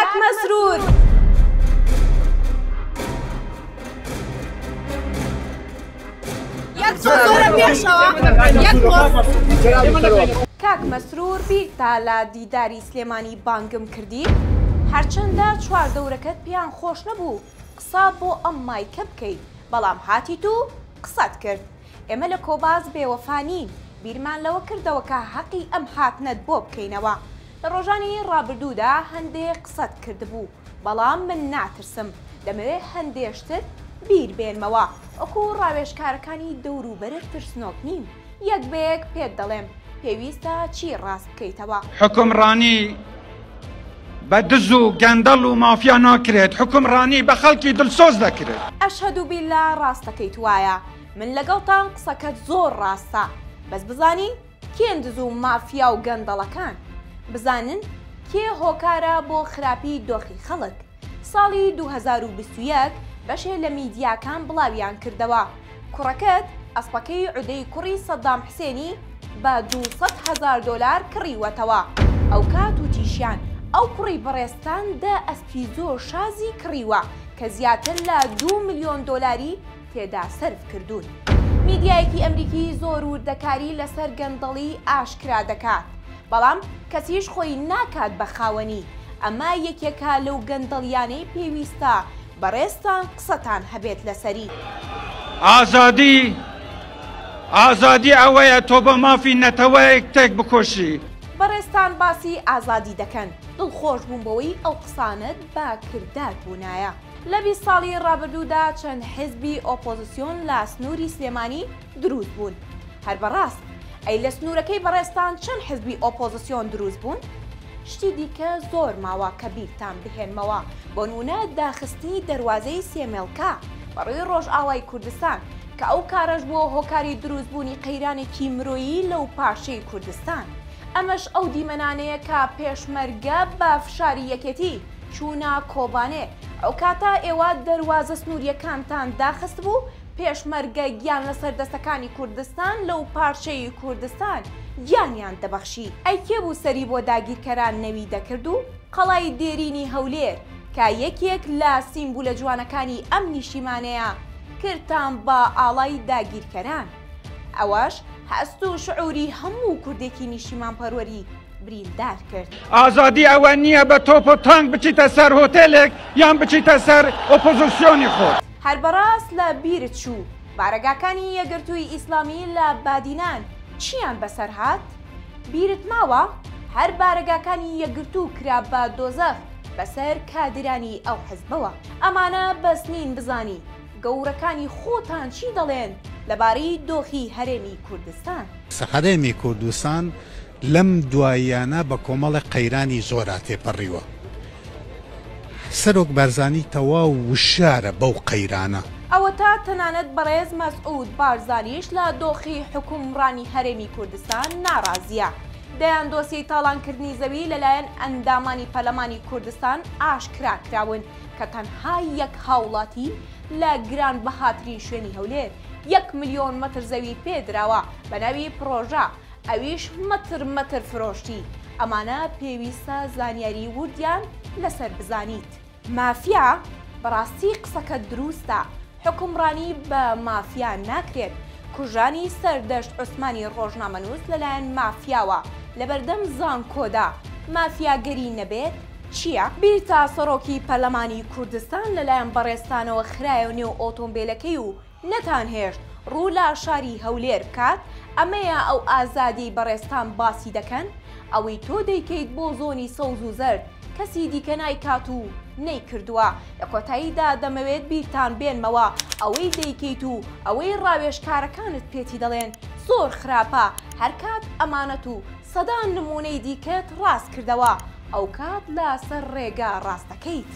کاک مەسرور کاک مەسرور بیرتا لە دیداری سلێمانی بانگم کردی هەرچەندە چوار دەورەکەت پێیان خۆش نەبوو قسە بۆ ئەم مایکە بکەیت بەڵام هاتیت و قسەت کرد ئێمە لە کۆباز بێوەفانین بیرمان لەوە کردەوە کە حەقی ئەم هاتنەت بۆ بکەینەوە لە ڕۆژانی ڕابردوودا هەندێک قسەت کردبوو بەڵام من ناترسم دەمەوێت هەندێشتر بیر بێنمەوە وەکو ڕاوێژکارەکانی دەوروبەرت ترسنۆک نیم یەک بەیەک پێت دەڵێم پێویستە چی ڕاست بکەیتەوە حکمڕانی بە دز و گەندەڵ و مافیا ناکرێت حکمڕانی بە خەڵکی دڵسۆز دەکرێت ئەشهەدو بیللا ڕاستەکەیت وایە من لەگەڵتان قسەکەت زۆر ڕاستە بەس بزانین کێن دز و مافیا و گەندەڵەکان بزانن کێ هۆکارە بۆ خراپی دۆخی خەڵک ساڵی 2021 بەشێ لە میدیاکان بڵاویان کردەوە کوڕەکەت ئەسپەکەی عودەی کوڕی سەدام حسێنی بە 200,000 دۆلار کڕیوەتەوە ئەو کات و تیشیان ئەو کوڕی بەڕێستان دە ئەسپی زۆر شازی کڕیوە کە زیاتر لە 2 ملیۆن دۆلاری تێدا سەرف کردوون میدیایەکی ئەمریکی زۆر وردەکاری لەسەر گەندەڵی ئاشکرا دەکات بەڵام کەسیش خۆی ناکات بە خاوەنی ئەمە یەکێکە لەو گەندەڵیانەی پێویستە بەڕێستان قسەتان هەبێت لەسەری ئازادی ئەوەیە تۆ بە مافی نەتەوەیەک تێک بکۆشی بەڕێستان باسی ئازادی دەکەن دڵخۆش بوون بەوەی ئەو قسانت با کردار بوونایە لە 20 ساڵی ڕابردوودا چەند حیزبی ئۆپۆزیسیۆن لە سنووری سلێمانی دروست بوون هەر بەڕاست ئەی لە سنوورەکەی بەڕێستان چەند حیزبی ئۆپۆزیسیۆن دروست بوون شتی دیکە زۆر ماوە کە بیرتان بهێنمەوە بۆ نمونە داخستنی دەواازەی سێمێڵکە بەڕووی ڕۆژئاوای کوردستان کە ئەو کارەش بۆ هۆکاری دروستبوونی قەیرانێکی مرۆیی لەو پاشەی کوردستان ئەمەش ئەو دیمەنانەیە کە پێشمەرگە بە فشاری یەکێتی چوونە کۆبانێ ئەو کاتە ئێوە دەواازە سنووریەکانتان داخست بوو پێشمەرگە گیان لەسەر دەستەکانی کوردستان لەو پارچەی کوردستان گیانیان دەبەخشی ئەی کێبوو سەری بۆ داگیرکەران نەوی دەکرد و قەڵای دێرینی هەولێر کە یەکێک لە سیمبولە جوانەکانی ئەم نیشیمانەیە کردتان بە ئاڵای داگیرکەران ئەوەش هەست و شعوری هەموو کوردێکی نیشیمان پەروەری بریندار کرد ئازادی ئەوە نییە بە تۆپ و تانک بچیتە سەر هۆتێلێک یان بچیتە سەر ئۆپۆزیسیۆنی خۆت هەر بەڕاست لە بیرت چوو بارەگاکانی یەگرتووی ئیسلامی لە بادینان چیان بەسەر هات بیرت ماوە هەر بارەگاکانی یەگرتوو کرا بە دۆزەخ بەسەر کادرانی ئەو حزبەوە ئەمانە بەسنین بزانی گەورەکانی خۆتان چی دەڵێن لەبارەی دۆخی هەرێمی کوردستان هەرێمی کوردستان لەم دواییانە بە کۆمەڵی قەیرانی زۆرا تێپەڕیوە سەرۆک بارزانی تەواو وشارە بەو قەیرانە ئەوە تا تەنانەت بەڕێز مەسعود بارزانیش لە دۆخی حکومڕانی هەرێمی کوردستان ناڕازیە دەیان دۆسی تاڵانکردنی زەوی لەلایەن ئەندامانی پەرلەمانی کوردستان ئاشکرا کراون کە تەنها یەک هاوڵاتی لە گران بەهاترین شوێنی هەولێر 1 ملیۆن مەتر زەوی پێدراوە بە ناوی پرۆژە ئەویش مەتر فرۆشتی ئەمانە پێویستە زانیاری وردیان لەسەر بزانیت مافیا بەڕاستی قسەکە دروستە حکومڕانی بە مافیا ناکرێت کوژانی سەردەشت عوسمانی ڕۆژنامەنووس لەلایەن مافیاوە لە بەردەم زانکۆدا مافیاگەری نەبێت چییە؟ بیرتا سەرۆکی پەرلەمانی کوردستان لەلایەن بەڕێستانەوە خرایە نێو ئۆتۆمبیلەکەی و نەتان هێشت ڕوو لە شاری هەولێر بکات ئەمەیە ئەو ئازادی بەڕێستان باسی دەکەن ئەوەی تۆ دەیکەیت بۆ زۆنی سەوز و زەرد کەسی دیکە نایکات و نەیکردووە لە کۆتاییدا دەمەوێت بیرتان بێنمەوە ئەوەی دەیکەیت و ئەوەی ڕاوێژکارەکانت پێتی دەڵێن زۆر خراپە هەرکات ئەمانەت و سەدا نمونەی دیکەت ڕاست کردەوە ئەو کات لە سەر ڕێگا ڕاستەکەیت.